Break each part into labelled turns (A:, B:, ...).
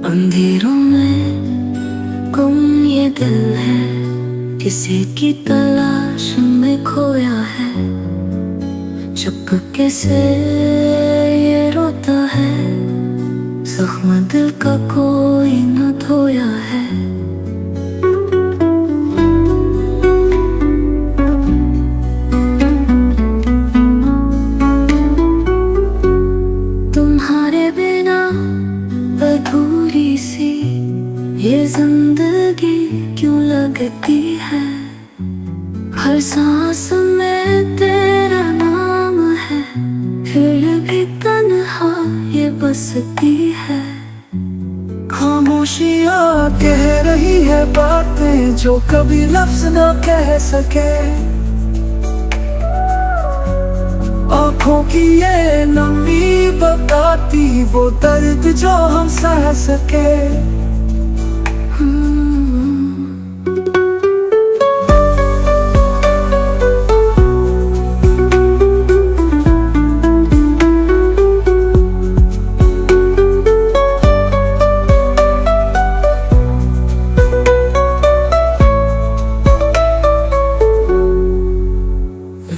A: अंधेरों में गुम ये दिल है, किसी की तलाश में खोया है। चुपके से ये रोता है, जख्म दिल का कोई न धोया है। तुम्हारे बिना अधूरी सी ये जिंदगी क्यों लगती है। हर सांस में तेरा नाम है, फिर भी तन्हा ये बसती है।
B: खामोशियाँ कह रही है बातें जो कभी लफ्ज ना कह सके। आँखों की ये नमी बताती वो दर्द जो हम सह सके।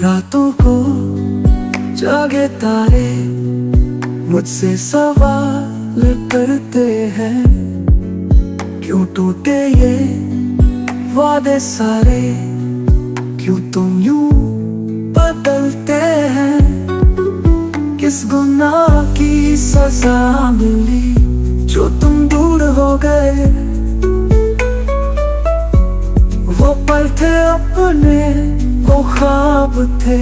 B: रातों को जागे तारे मुझसे सवाल करते हैं, क्यों टूटे ये वादे सारे, क्यों तुम यूं बदलते हैं। किस गुनाह की सजा मिली जो तुम दूर हो गए। वो पल थे अपने, वो ख्वाब थे,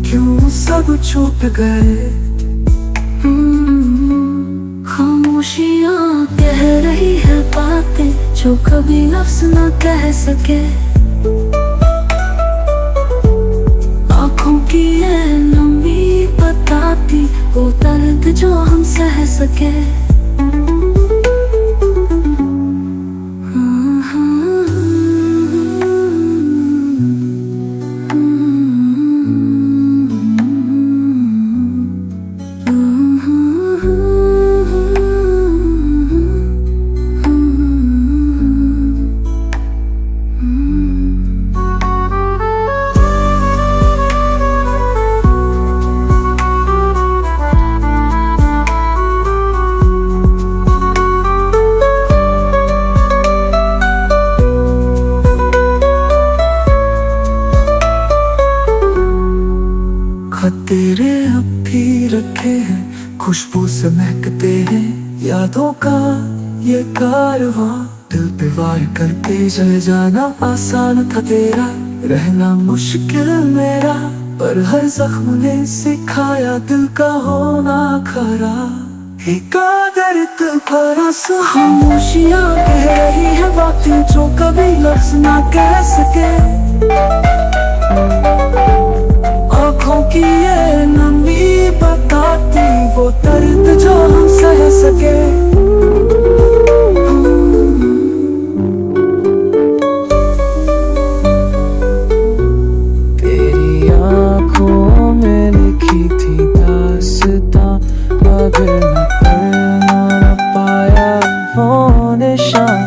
B: क्यों सब छूट गए।
A: खामोशियाँ कह रही है बातें जो कभी लफ्ज न कह सके। आँखों की ये नमी बताती वो दर्द जो हम सह सके।
B: तेरे अब भी रखे हैं, खुशबू से महकते हैं यादों का ये कारवां। दिल पे वार करके चले जाना आसान था तेरा, रहना मुश्किल मेरा। पर हर जख्म ने सिखाया दिल का होना खरा। एक दर्द भरा सा खामोशियाँ कह रही है बातें जो कभी लफ्ज ना कह सके। आँखों की ये नमी बताती वो दर्द जो हम सह सके। तेरी आँखों में लिखी थी दास्तां, मगर न पढ़ना न पाया वो निशान।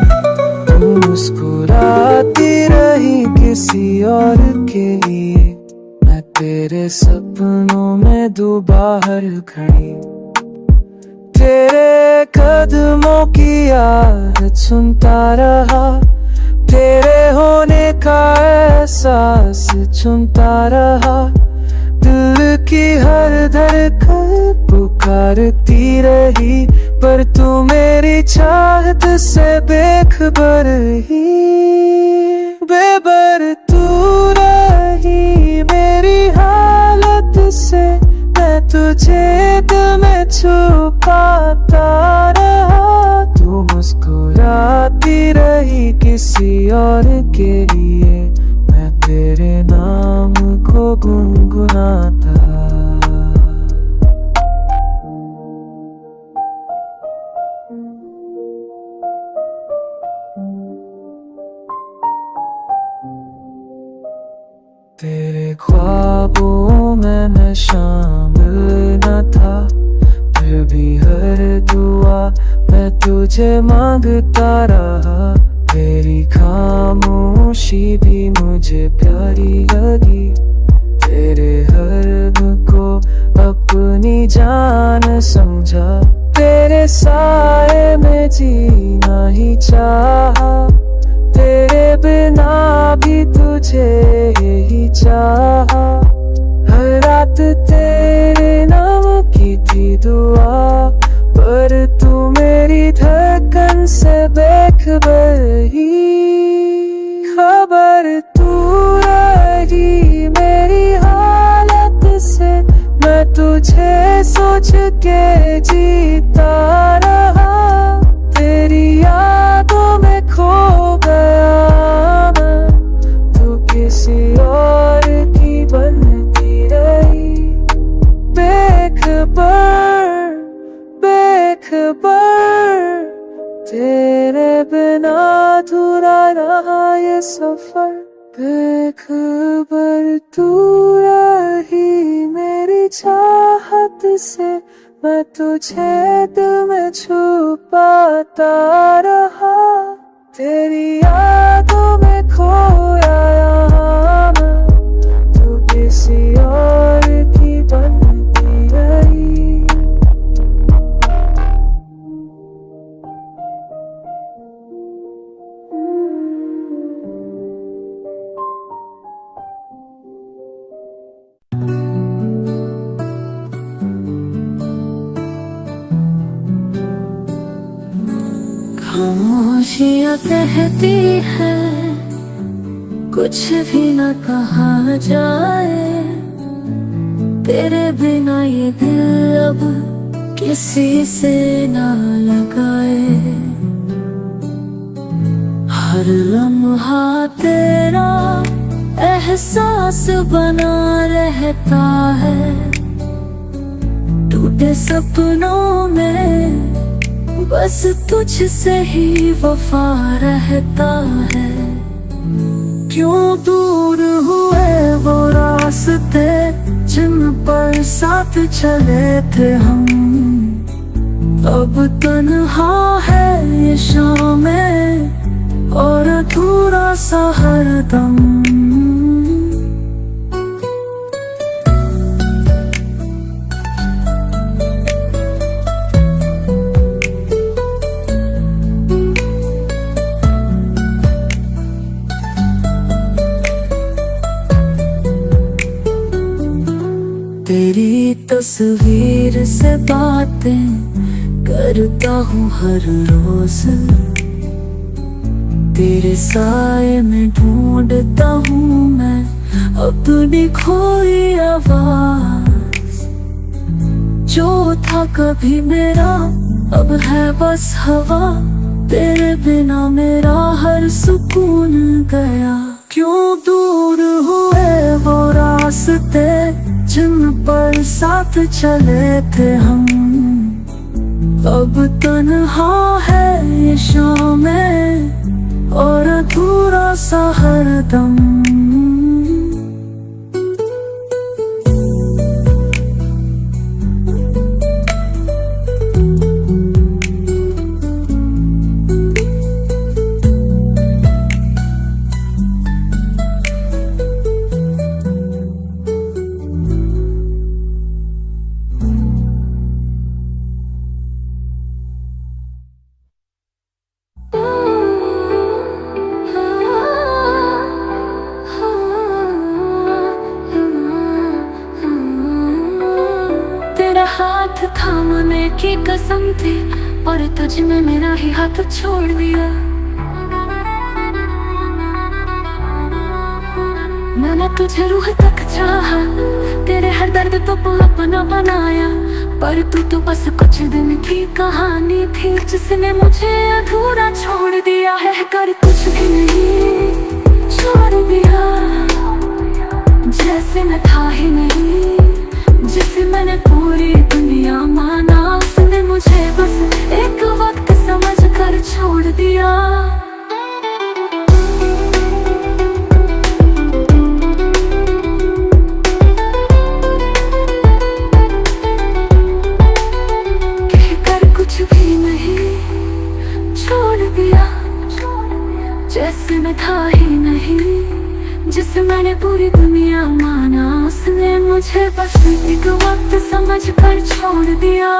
B: तू मुस्कुराती रही किसी और के लिए, तेरे सपनों में दोबाहर खड़ी। तेरे कदमों की आहट सुनता रहा, तेरे होने का एहसास चुनता रहा। दिल की हर धड़कन पुकारती रही, पर तू मेरी चाहत से बेखबर ही। बेबर तू रही मेरी हालत से, मैं तुझे दिल में छुपाता रहा। तू मुस्कुराती रही किसी और के लिए, मैं तेरे नाम को गुनगुनाता। तेरे ख्वाबों में मैं शामिल न था, फिर भी हर दुआ मैं तुझे मांगता रहा। तेरी खामोशी भी मुझे प्यारी लगी, तेरे हर दुख को अपनी जान समझा। तेरे साए में जीना ही चाहा, तेरे बिना भी तुझे ही चाहा। हर रात तेरे नाम की थी दुआ, पर तू मेरी धड़कन से बेखबर ही। खबर तू रही मेरी हालत से, मैं तुझे सोच के जीता रहा। तेरी यादों में खो गया मैं, तू किसी और की बनती रही। बेखबर बेखबर, तेरे बिना अधूरा रहा ये सफर। बेखबर तू रही मेरी चाहत से, मैं तुझे दिल में छुपाता रहा। तेरी यादों में खोया यहाँ मैं, तू किसी और की बनती रही।
A: खामोशियाँ कहती है कुछ भी न कहा जाए, तेरे बिना ये दिल अब किसी से ना लगाए। हर लम्हा तेरा एहसास बना रहता है, टूटे सपनों में बस तुझसे ही वफा रहता है। क्यों दूर हुए वो रास्ते जिन पर साथ चले थे हम, अब तन्हा है ये शामें और अधूरा सा हरदम। तेरी तस्वीर से बातें करता हूँ हर रोज, तेरे साए में ढूंढता हूँ मैं अपनी खोई आवाज। जो था कभी मेरा अब है बस हवा, तेरे बिना मेरा हर सुकून गया। क्यों दूर हुए वो रास्ते जिन पर साथ चले थे हम, अब तन्हा है ये शामें और अधूरा सा हरदम। हाथ थामने की कसम थी और तुझ में मेरा ही हाथ छोड़ दिया। मैंने तुझे रूह तक चाहा, तेरे हर दर्द तो अपना बनाया, पर तू तो बस कुछ दिन की कहानी थी जिसने मुझे अधूरा छोड़ दिया है। कर कुछ भी नहीं छोड़ दिया, जैसे मैं था ही नहीं, जिसे मैंने पूरी दुनिया माना, उसने मुझे बस एक वक्त समझ कर छोड़ दिया। मैंने पूरी दुनिया माना, उसने मुझे बस एक वक्त समझ कर छोड़ दिया।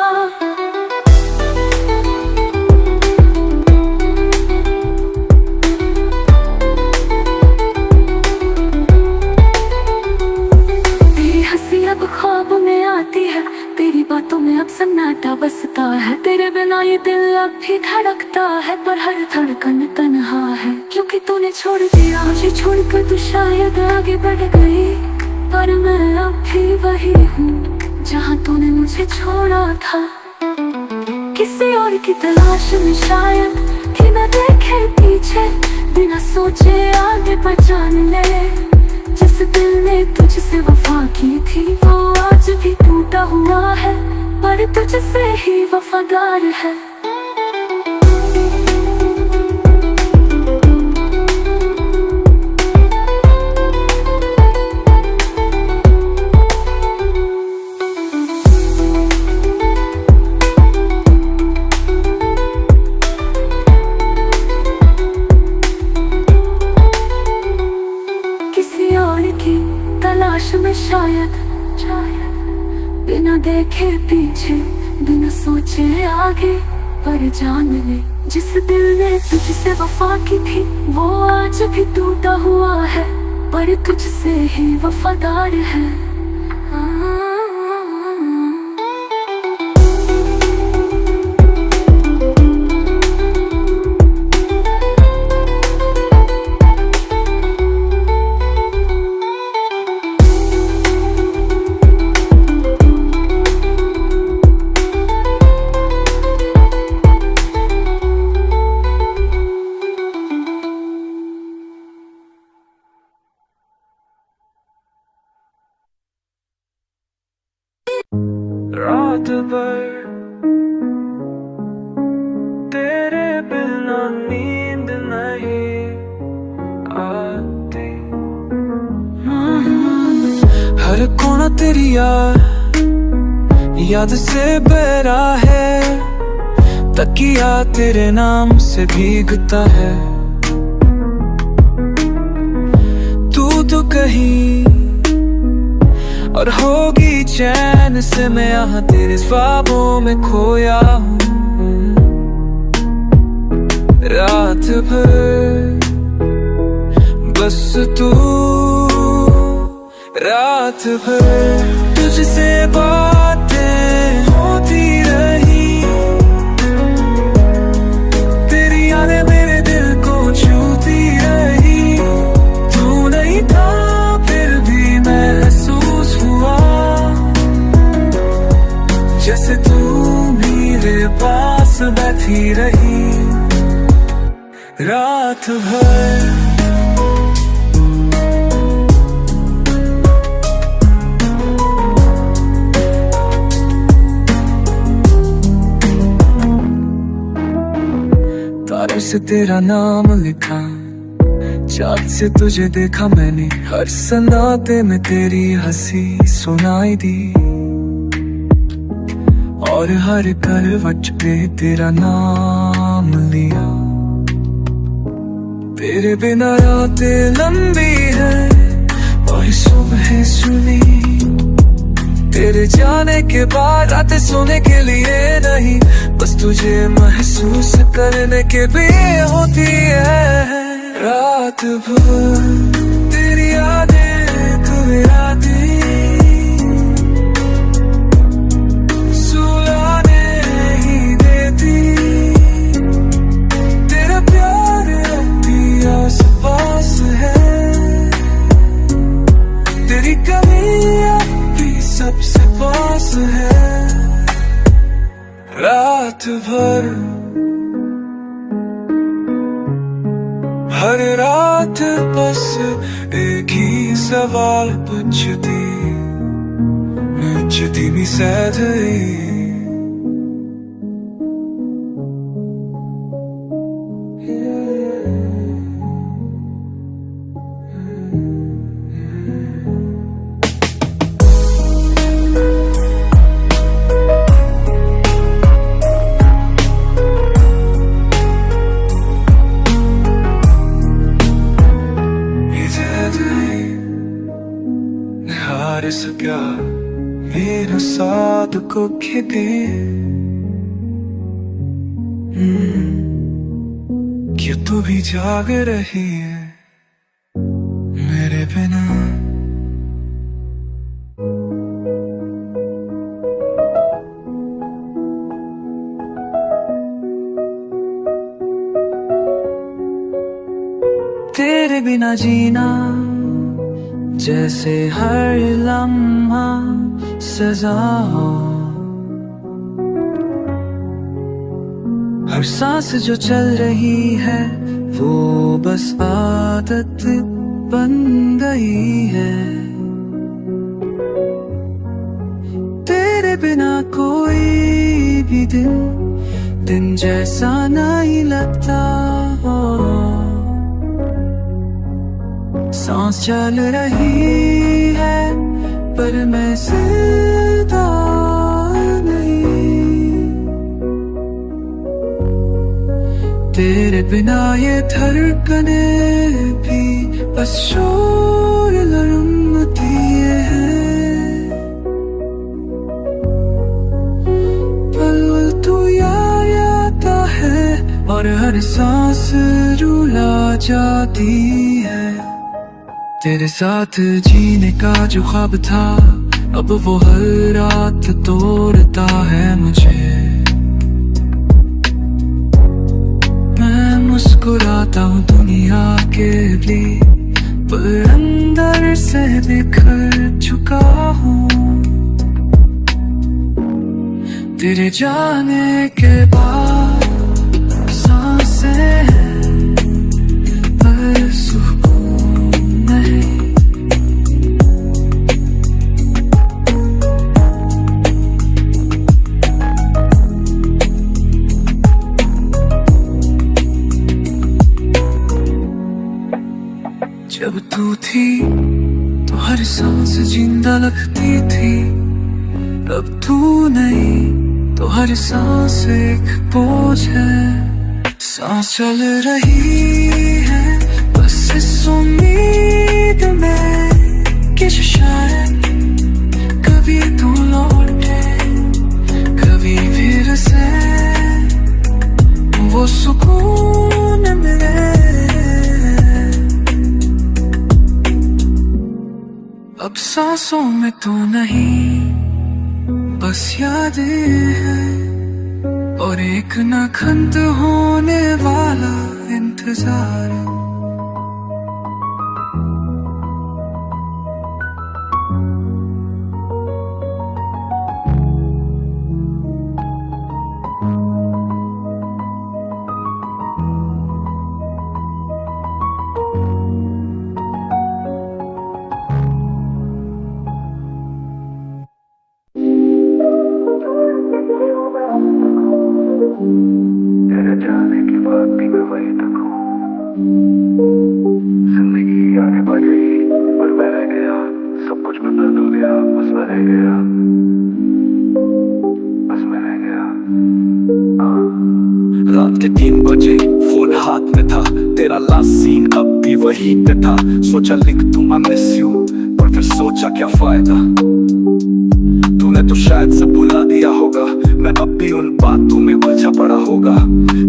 A: तेरी हंसी अब ख्वाब में आती है, तेरी बातों में अब सन्नाटा बसता है। तेरे बिना ये दिल अब भी धड़कता है, पर हर धड़कन तन्हा है। क्योंकि तूने छोड़ दिया मुझे, छोड़कर तू शायद आगे बढ़ गई, पर मैं अब भी वही हूँ जहाँ तूने मुझे छोड़ा था। किसी और की तलाश में शायद, कि न देखे पीछे, बिना सोचे आगे पहचान ले। जिस दिल ने तुझसे वफा की थी, वो आज भी टूटा हुआ है, पर तुझसे ही वफादार है। किसी और की तलाश में शायद, बिना देखे पीछे, बिना सोचे आगे, पर जान ले जिस दिल ने तुझसे वफा की थी, वो आज भी टूटा हुआ है, पर तुझसे ही वफादार है।
B: रात भर तेरे बिना नींद नहीं आती। हर कोना तेरी याद से बहरा है, तकिया तेरे नाम से भीगता है। तू तो कहीं और होगी चैन से, मैं यहाँ तेरे ख्वाबों में खोया हूँ। रात भर बस तू, रात भर तुझसे बातें होती रही। तेरी यादें मेरे दिल को छूती रही। तू नहीं था फिर भी महसूस हुआ, जैसे तू मेरे पास बैठी रही। रात भर तारों से तेरा नाम लिखा, चाँद से तुझे देखा मैंने। हर सन्नाटे में तेरी हंसी सुनाई दी, और हर करवट पे तेरा नाम लिया। तेरे बिना रातें लंबी है और सुबह सुनी। तेरे जाने के बाद रातें सोने के लिए नहीं, बस तुझे महसूस करने के लिए होती है। रात भर तेरी यादें तुम्हें यादें सुलाने ही देती। तेरा प्यार अपनी आस पास है, तेरी कमी भी सबसे पास है। रात भर हर रात बस एक ही सवाल पूछती मी सैधई। यार सका मेरा साथ को खेते क्या तू भी जाग रही है मेरे बिना। तेरे बिना जीना जैसे हर लम्हा सजा हो, हर सांस जो चल रही है वो बस आदत बन गई है। तेरे बिना कोई भी दिन जैसा नहीं लगता हो। सांस चल रही है पर मैं जिंदा नहीं। तेरे बिना ये धड़कने भी बस शोर लड़ती है। पल तू याद आता है और हर सांस रुला जाती है। तेरे साथ जीने का जो ख्वाब था अब वो हर रात तोड़ता है मुझे। मैं मुस्कुराता हूँ दुनिया के लिए पर अंदर से बिखर चुका हूँ। तेरे जाने के बाद सांसें पर सुकून जब तू थी तो हर सांस जिंदा लगती थी। अब तू नहीं तो हर सांस एक बोझ है। सांस चल रही है बस इस उम्मीद में कि शायद कभी तू लौटे, कभी फिर से वो सुकून मिले। अब सांसों में तो नहीं बस यादें हैं और एक न खत्म होने वाला इंतजार। तेरे जाने के बाद भी मैं वहीं तक हूँ। जिंदगी आगे बढ़ गई पर मैं रह गया। सब कुछ बदल हो गया बस मैं रह गया, बस मैं रह गया। रात के 3 बजे फोन हाथ में था, तेरा लास्ट सीन अब भी वही पे था। सोचा लिख दूँ I miss you पर फिर सोचा क्या फायदा। तूने तो शायद से भुला दिया होगा, मैं अब भी उन बातों में उलझा पड़ा होगा।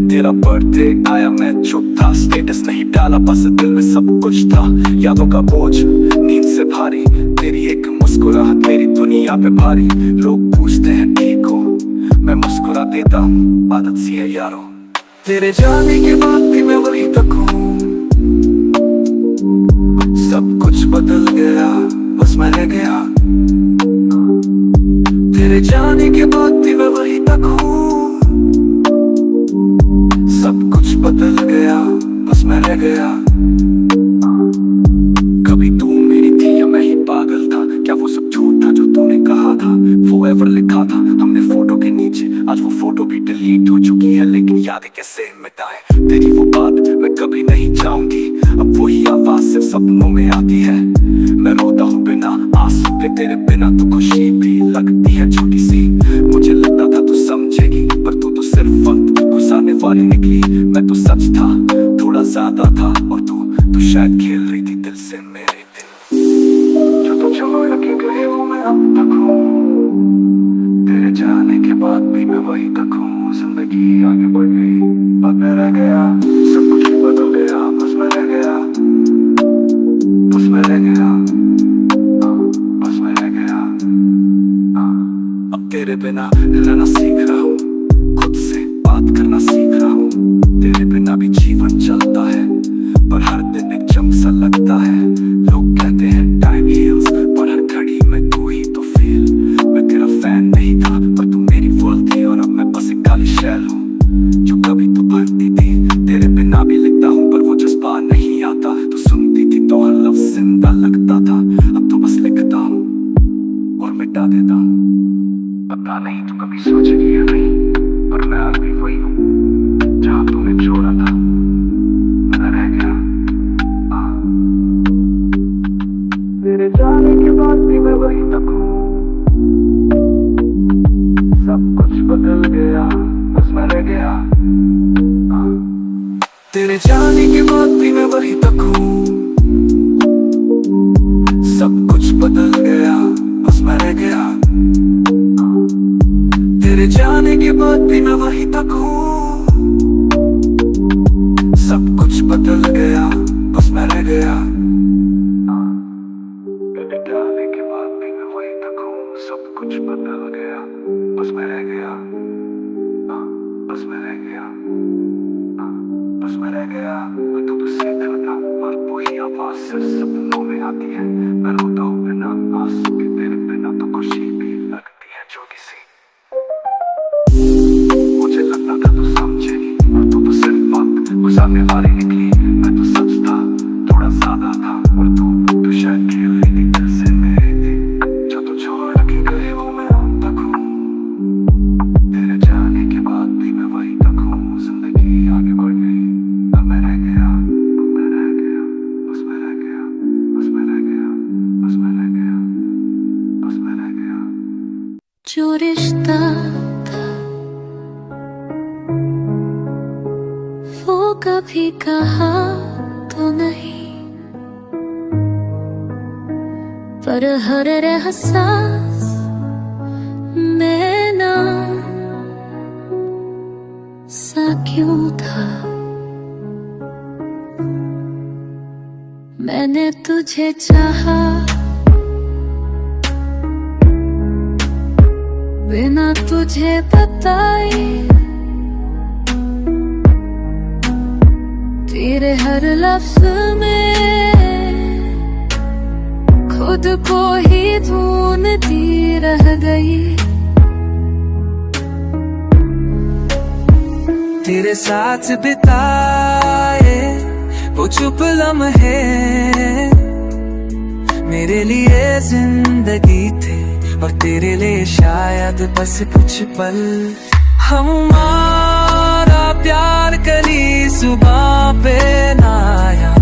B: तेरा बर्थडे आया मैं चुप था, स्टेटस नहीं डाला बस दिल में सब कुछ था। यादों का बोझ नींद से भारी, तेरी एक मुस्कुराहट मेरी दुनिया पे भारी। लोग पूछते हैं ठीक हो, मैं मुस्कुरा देता हूँ आदत सी है यारो। तेरे जाने के बाद भी मैं वहीं तक हूँ। सब कुछ बदल गया बस मैं रह गया। तेरे जाने के बाद भी मैं वहीं तक हूँ। सब कुछ बदल गया बस मैं रह गया। कभी तू मेरी थी या मैं ही पागल था, क्या वो सब झूठ था जो तूने कहा था। forever लिखा था हमने फोटो के नीचे, आज वो फोटो भी डिलीट हो चुकी है लेकिन यादें कैसे मिटाएं। तेरी वो बात मैं कभी नहीं चाहूंगी, अब वही आवाज सिर्फ सपनों में आती है। मैं रोता हूँ बिना आंसू पे, तेरे बिना तो खुशी भी लगती है छोटी सी। मुझे लगता था तू समझेगी पर तू तो सिर्फ वक्त गुजारने वाली निकली। मैं तो सच था थोड़ा ज्यादा था और तू शायद खेल रही थी दिल से मेरे दिल। जो तुझे छोड़ के गए वो मैं अब तक हूँ, तेरे जाने के बाद भी मैं वही तक हूँ। जिंदगी आगे बढ़ गई, अब मैं रह गया, सब कुछ बदल गया, बस मैं रह गया, बस मैं रह गया, बस मैं रह गया। अब तेरे बिना रहना सीख रहा हूँ, खुद से बात करना सीख रहा हूँ। तेरे बिना भी जीवन चलता है, पर हर दिन एक जंग सा लगता है। लोग कहते हैं टाइम हील्स, पर हर घड़ी में तू ही तो फील। मैं तेरा फैन नहीं था, पर तू मेरी वर्ल्ड थी, और अब मैं बस एक खाली शैल हूँ जो कभी तो भरती थी। तेरे बिना भी लिखता हूँ, पर वो जज्बा नहीं आता। तू सुनती थी तो हर लफ्ज़ जिंदा लगता था। अब तो बस लिखता हूँ और मिटा देता हूँ। पता नहीं तू कभी सोचेगी या नहीं, पर मैं आज भी वही हूँ जहाँ तूने छोड़ा था। मैं रह गया, तेरे जाने के बाद भी मैं वही तक हूँ। सब कुछ बदल गया, बस मैं रह गया। तेरे जाने के बाद भी मैं वही तक हूँ। सब कुछ बदल गया, बस मैं रह गया। तेरे जाने के बाद भी मैं वही तक हूँ। सब कुछ बदल गया, बस मैं रह गया। तेरे जाने के बाद भी मैं वही तक हूँ। सब कुछ बदल गया, बस मैं रह गया, बस मैं रह गया, बस मैं रह गया। मैं तो तुझसे था, पर वही आवाज़ सिर्फ सपनों में आती है। मैं रोता हूँ बिना आंसू के, तेरे बिना तो खुशी भी लगती है जो किसी। मुझे लगता था तू समझेगी, और तू तो सिर्फ वक्त गुजारने वाली निकली। मैं तो सच था, थोड़ा ज्यादा था, और तू शायद खेल रही थी दिल से मेरे थी। जो तू छोड़ के गए वो मैं अब तक हूँ। तेरे जाने के बाद भी मैं वही तक हूँ। जिंदगी आगे बढ़ गई, अब मैं रह गया, मैं रह गया, बस मैं रह गया, बस मैं रह गया, बस मैं रह गया, बस मैं रह गया।
A: जो रिश्ता था वो कभी कहा तो नहीं, पर हर एहसास में ना सा क्यों था। मैंने तुझे चाहा बिना तुझे बताए, तेरे हर लफ्ज़ में खुद को ही ढूंढती रह गई।
B: तेरे साथ बिताए वो चुप लम्हे मेरे लिए जिंदगी थे, और तेरे लिए शायद बस कुछ पल। हमारा प्यार कली सुबह पे ना आया,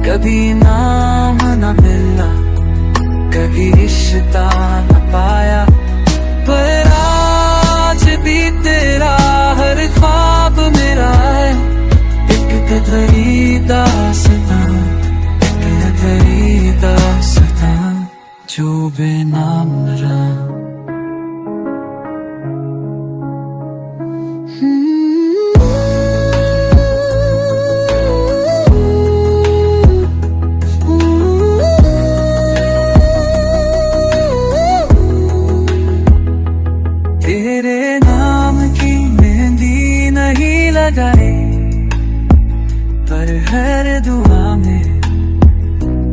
B: कभी नाम न मिला, कभी रिश्ता न पाया, पर आज भी तेरा हर ख्वाब मेरा है। एक कदरी दास्तां, एक कदरी दास्तां जो बेनाम रहा। तेरे नाम की मेहंदी नहीं लगाए, पर हर दुआ में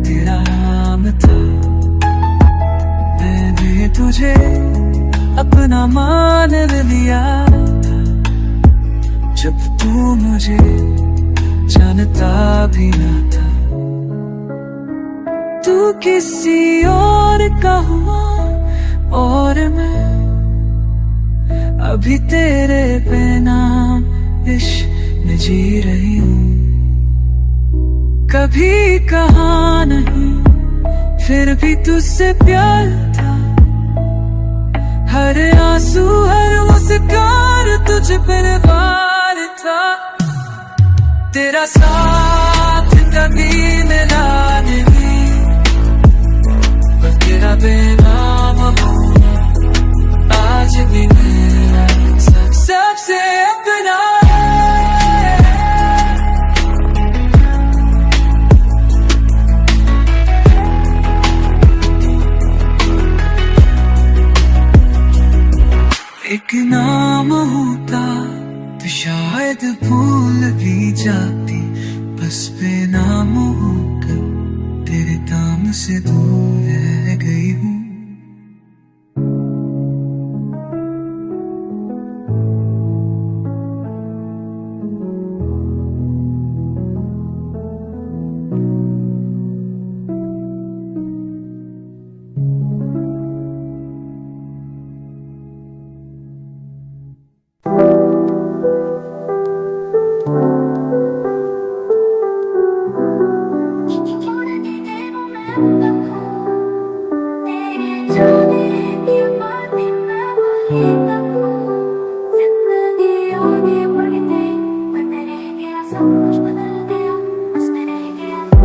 B: तेरा नाम था। मैंने तुझे अपना मान लिया था, जब तू मुझे जानता भी ना था। तू किसी और का हुआ और मैं अभी तेरे बिना इश्क में जी रही हूँ। कभी कहा नहीं, फिर भी तुझसे प्यार था। हर आंसू हर मुस्कान तुझ पर वार था। तेरा साथ कभी मिला नहीं, पर तेरा नाम होता तो शायद भूल भी जाती, बस बेनाम होकर तेरे दाम से दूर रह गई हूँ।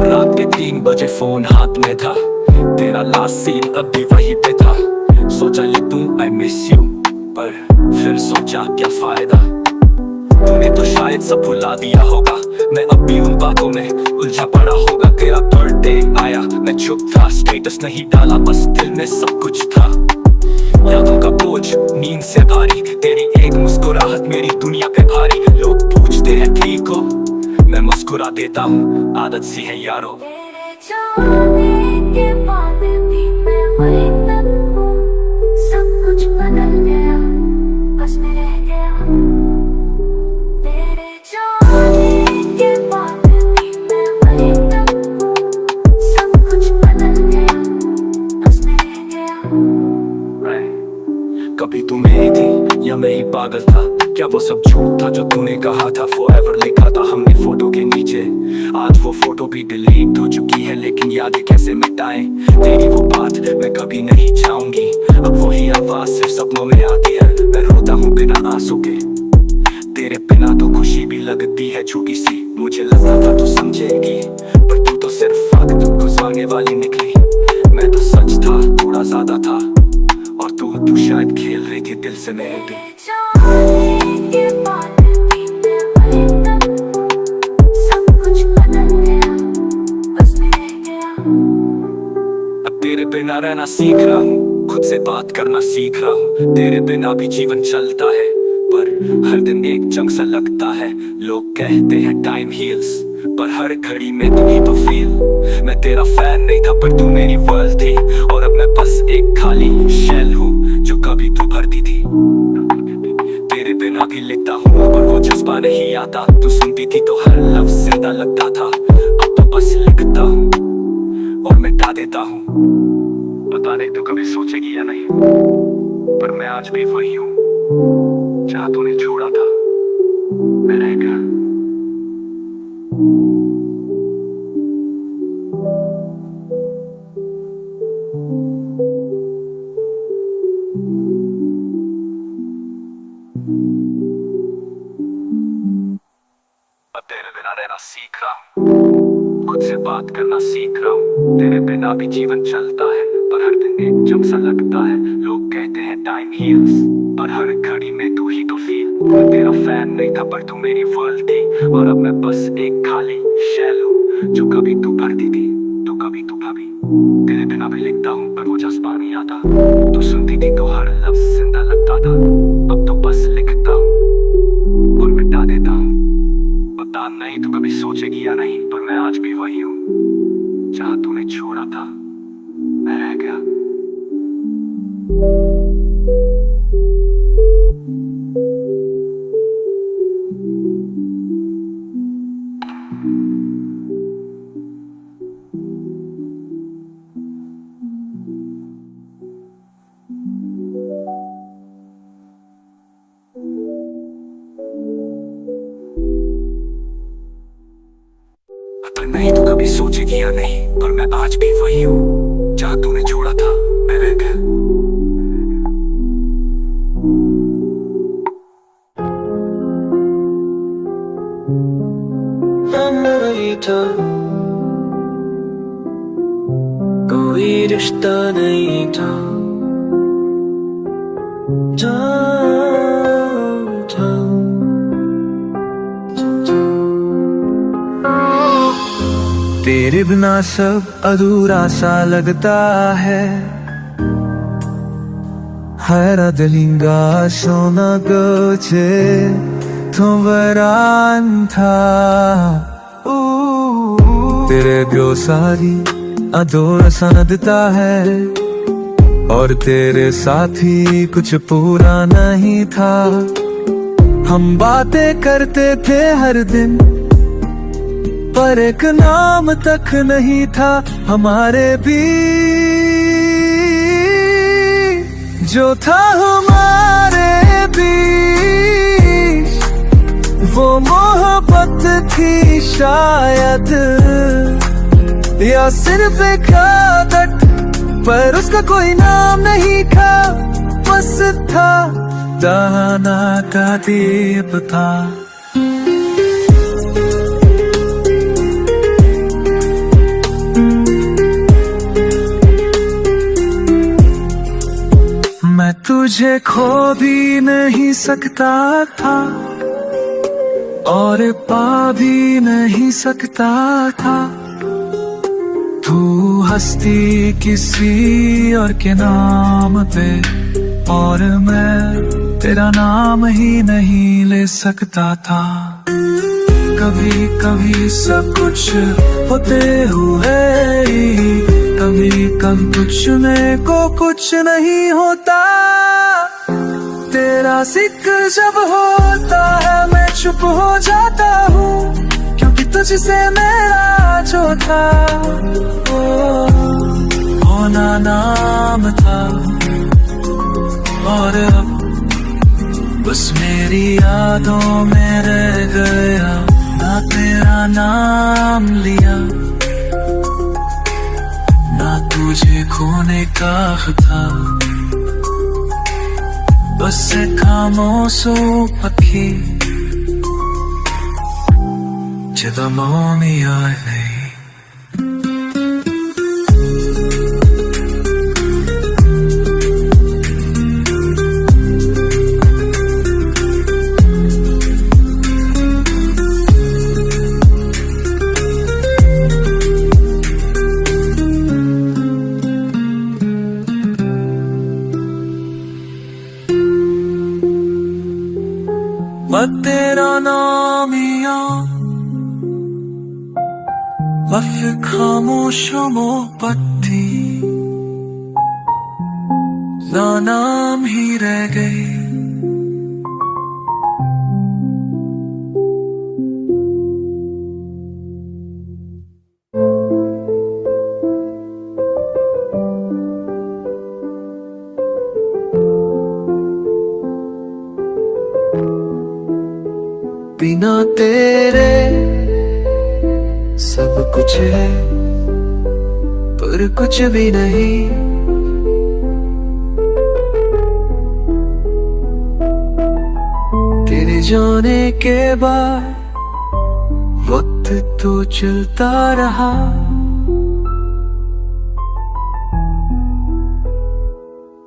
C: रात के 3 बजे फोन हाथ में था, तेरा लास्ट सीन अभी वहीं पे था। सोचा लिख दूं I miss you, पर फिर सोचा क्या फायदा। तूने तो शायद सब भुला दिया होगा, मैं अब भी उन बातों में उलझा पड़ा होगा। तेरा बर्थडे आया, मैं चुप था, स्टेटस नहीं डाला, बस दिल में सब कुछ था। यादों का बोझ नींद से भारी, तेरी एक मुस्कुराहट मेरी दुनिया पे भारी। लोग पूछते हैं ठीक हो, मैं मुस्कुरा देता हूँ, आदत सी है यारो।
A: तेरे जाने के बाद भी मैं वही तक हूँ, सब कुछ बदल गया, बस मैं रह गया। तेरे जाने के बाद भी मैं वही तक हूँ, सब कुछ बदल गया, बस मैं रह गया।
C: कभी तू मेरी थी या मैं ही पागल था, क्या वो सब झूठ था जो तूने कहा था। forever लिखा था हमने फोटो के नीचे, आज वो फोटो भी डिलीट हो चुकी है, लेकिन यादें कैसे मिटाएं। तेरी वो बात मैं कभी नहीं चाहूंगी, अब वही आवाज सिर्फ सपनों में आती है। मैं रोता हूँ बिना आंसू के, तेरे बिना तो खुशी भी लगती है छोटी सी। मुझे लगता था तू समझेगी, पर तू तो सिर्फ वक्त गुजारने वाली निकली। मैं तो सच था, थोड़ा ज्यादा था, और तू शायद खेल रही थी दिल से मेरे दिल।
A: जाने के बाद भी मैं वही तक हूँ, सब कुछ बदल गया, बस मैं रह गया।
C: अब तेरे बिना रहना सीख रहा हूँ, खुद से बात करना सीख रहा हूँ। तेरे बिना भी जीवन चलता है, पर हर दिन एक जंग सा लगता है। लोग कहते हैं टाइम हील्स, पर हर घड़ी में तू ही तो फील। मैं तेरा फैन नहीं था, पर तू मेरी वर्ल्ड थी, और अब मैं बस एक खाली शेल हूँ जो कभी तू भरती थी। तेरे बिना भी लिखता हूँ, पर वो जज्बा नहीं आता। तू सुनती थी तो हर लफ्ज जिंदा लगता था, अब तो बस लिखता हूँ और मिटा देता हूँ। पता नहीं तू कभी सोचेगी या नहीं, पर मैं आज भी वही हूँ जहाँ तूने छोड़ा था, मैं रह गया। अब तेरे बिना रहना सीख रहा हूँ, खुद से बात करना सीख रहा हूँ। तेरे बिना भी जीवन चलता है, पर हर दिन एक जंग सा लगता है। लोग कहते हैं टाइम हील्स, पर हर घड़ी में तू ही तो फील। मैं तेरा फैन नहीं था, पर तू मेरी वर्ल्ड थी, और अब मैं बस एक खाली शेल हूँ जो कभी तू भरती थी, तो कभी तू भाभी। तेरे बिना भी लिखता हूँ, पर वो जज्बा नहीं आता। तू सुनती थी तो हर लफ्ज जिंदा लगता था, अब तो बस लिखता हूँ और मिटा देता हूँ। पता नहीं तू कभी सोचेगी या नहीं, पर मैं आज भी वही हूँ जहाँ तूने छोड़ा था, मैं रह गया। पता नहीं तू कभी सोचेगी या नहीं, पर मैं आज भी वही हूँ जहाँ तूने छोड़ा था, मैं रह गया।
B: नहीं था कोई रिश्ता नहीं था, तेरे बिना सब अधूरा सा लगता है। Hayradlinga shona goche Tumvaran tha तेरे ब्यो सारी अधूरा सनदता है और तेरे साथी कुछ पूरा नहीं था। हम बातें करते थे हर दिन पर एक नाम तक नहीं था हमारे बीच। जो था हमारे बीच वो मोहब्बत थी शायद या सिर्फ एक आदत, पर उसका कोई नाम नहीं था, बस था दाना का दीप था। मैं तुझे खो भी नहीं सकता था और पा भी नहीं सकता था। तू हस्ती किसी और के नाम पे और मैं तेरा नाम ही नहीं ले सकता था। कभी कभी सब कुछ होते हुए कभी कभी पूछने को कुछ नहीं होता। तेरा जिक्र जब होता है मैं चुप हो जाता हूँ, क्योंकि तुझसे मेरा जो था होना नाम था। और अब बस मेरी यादों में रह गया, ना तेरा नाम लिया ना तुझे खोने का था। बस खामोशो पखी to the moment I lay. मैं तेरा नाम या वफ़ खामोश मोहब्बत थी, ना नाम ही रह गई। बिना तेरे सब कुछ है पर कुछ भी नहीं। तेरे जाने के बाद वक्त तो चलता रहा,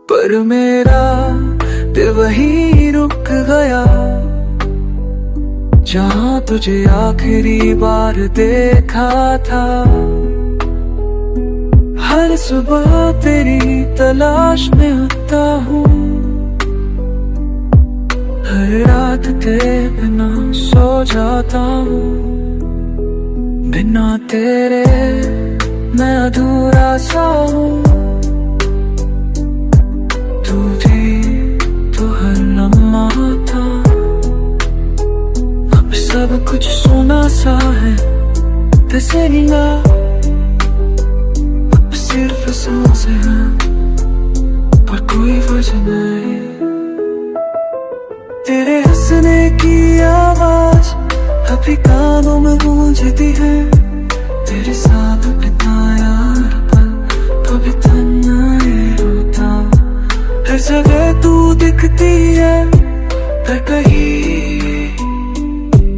B: पर मेरा दिल वहीं रुक गया जहाँ तुझे आखिरी बार देखा था। हर सुबह तेरी तलाश में आता हूँ, हर रात तेरे बिना सो जाता हूँ। बिना तेरे मैं अधूरा सा हूँ, तू भी तो हर लम्हा था। सब कुछ सोना सा है तसलिया, सिर्फ सांसें हैं पर कोई वजह नहीं। तेरे हंसने की आवाज अभी कानों में गूंजती है, तेरे साथ बिताया पल कभी तन्हाई होता। हर जगह तू दिखती है पर कहीं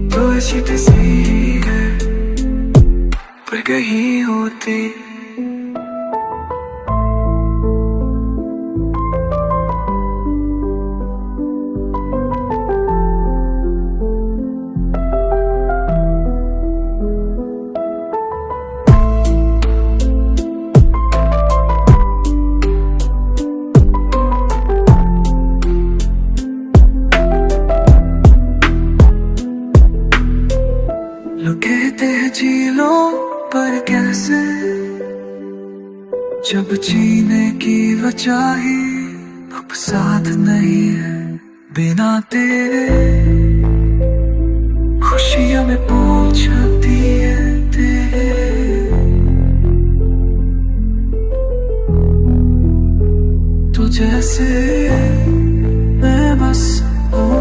B: तो ऐसी तस्वीर है पर कहीं होती। वजह ही अब साथ नहीं है, बिना तेरे खुशियां में पूछती है तेरे। तू जैसे मैं बस हूँ,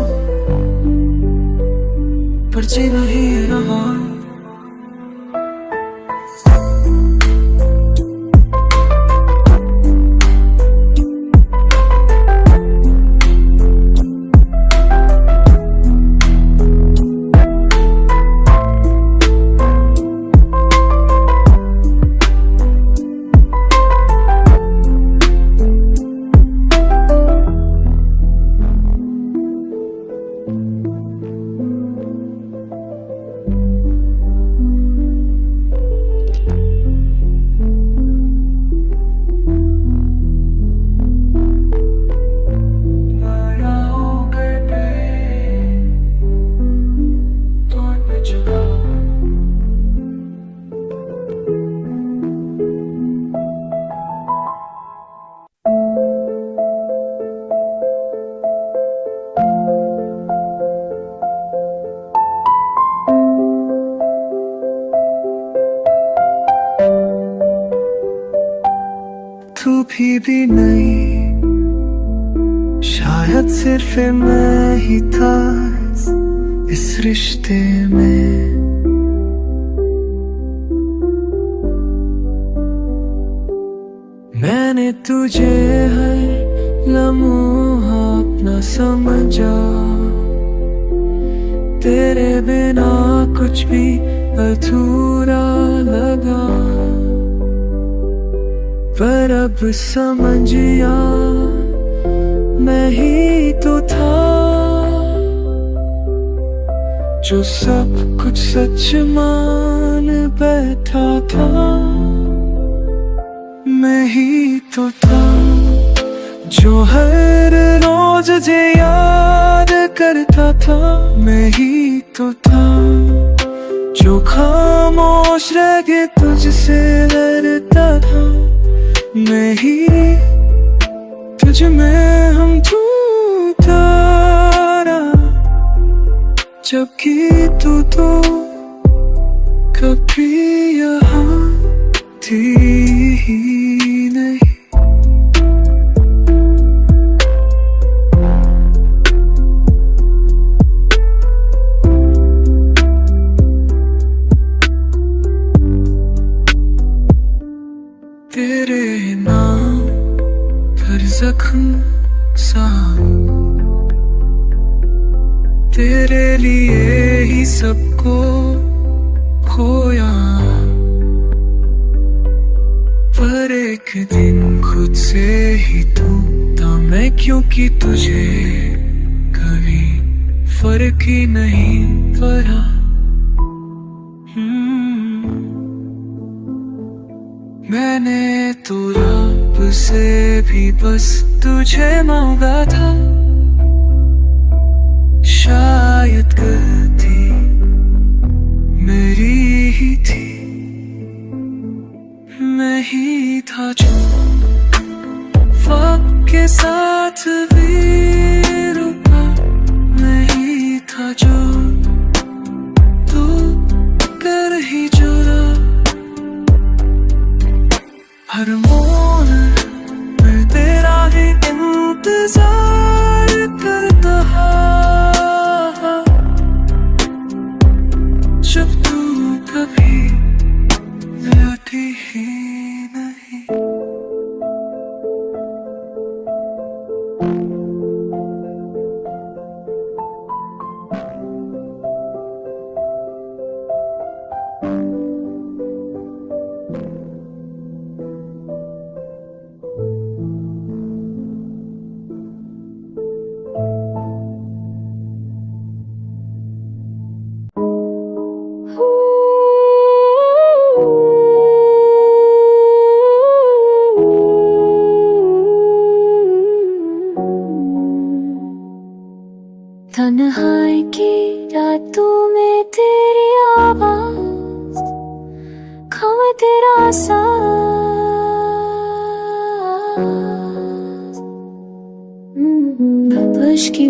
B: पर जी नहीं रहा। तू भी नहीं, शायद सिर्फ मैं ही था इस रिश्ते में। मैंने तुझे हर लम्हा अपना समझा, तेरे बिना कुछ भी अधूरा लगा। पर अब समझिया मैं ही तो था, जो सब कुछ सच मान बैठा था। मैं ही तो था, जो हर रोज तुझे याद करता था। मैं ही तो था, जो खामोश रह के तुझसे लड़ता था। मैं ही तुझ में हम टूटा, जबकि तू तो कभी यहाँ थी ही नहीं। तेरे नाम पर जख्म सा, तेरे लिए ही सबको खोया। पर एक दिन खुद से ही टूटा मैं, क्योंकि तुझे कभी फर्क ही नहीं पड़ा। मैंने तो रब से भी बस तुझे मांगा था, शायद गलती मेरी ही थी। मैं ही था जो वक्त के साथ भी रुका, मैं ही था जो तू कर ही जुड़ा। हर मोड़ में तेरा ही इंतजार करता है, जब तू कभी लौटी ही नहीं।
A: तन्हाई की रातों में तेरी आवाज, खाए तेरा साथ।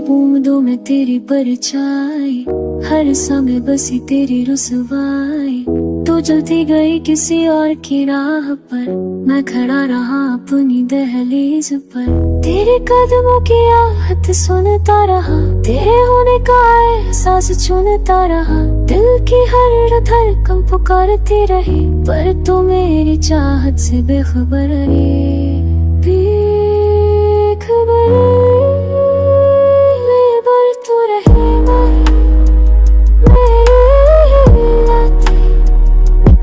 A: बूंदों में तेरी परछाई, हर समय बसी तेरी रुसवाई। तो चलती गई किसी और की राह पर, मैं खड़ा रहा अपनी दहलीज पर। तेरे कदमों की आहट सुनता रहा, तेरे होने का एहसास चुनता रहा। दिल की हर धड़कन पुकारती रही, पर तू मेरी चाहत से बेखबर रही। बेखबर बेबर तू रही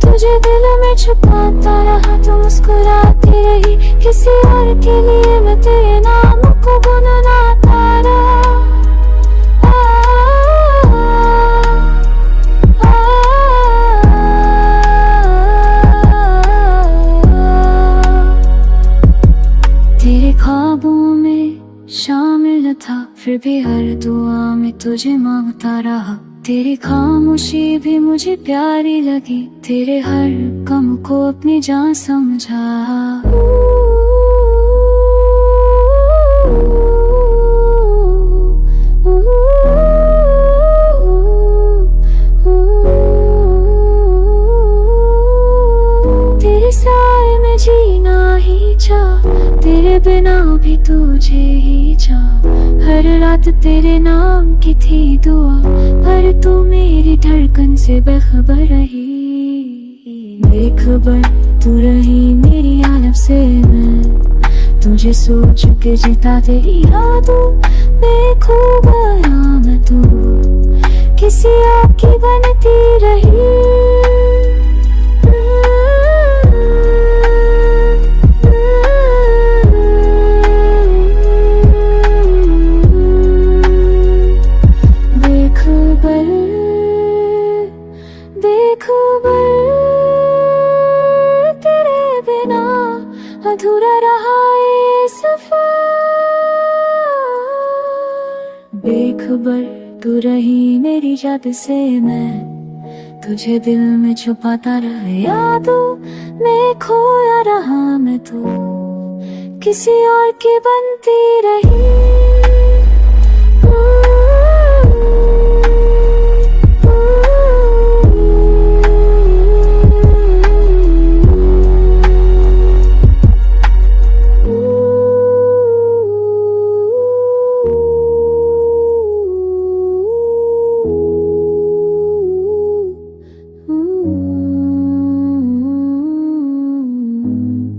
A: तुझे दिल में छुपाता रहा, तू मुस्कुराती रही। किसी और के लिए मैं तेरे नाम को गुनगुनाता रहा। तेरे ख्वाबों में शामिल न था, फिर भी हर दुआ में तुझे मांगता रहा। तेरी खामोशी भी मुझे प्यारी लगी, तेरे हर गम को अपनी जान समझा। तेरे साए में जीना ही चाह, तेरे बिना भी तुझे ही चाह। हर रात तेरे नाम की थी दुआ, पर तू मेरी धड़कन से बेखबर रही। बेखबर तू रही मेरी आलम से, मैं तुझे सोच के जीता तेरी यादों में खो गया। मैं तू किसी और की बनती रही। बेखबर तेरे बिना अधूरा रहा ये सफर। बेखबर तू रही मेरी याद से, मैं तुझे दिल में छुपाता रहा। यादों में खोया रहा मैं, तू किसी और की बनती रही।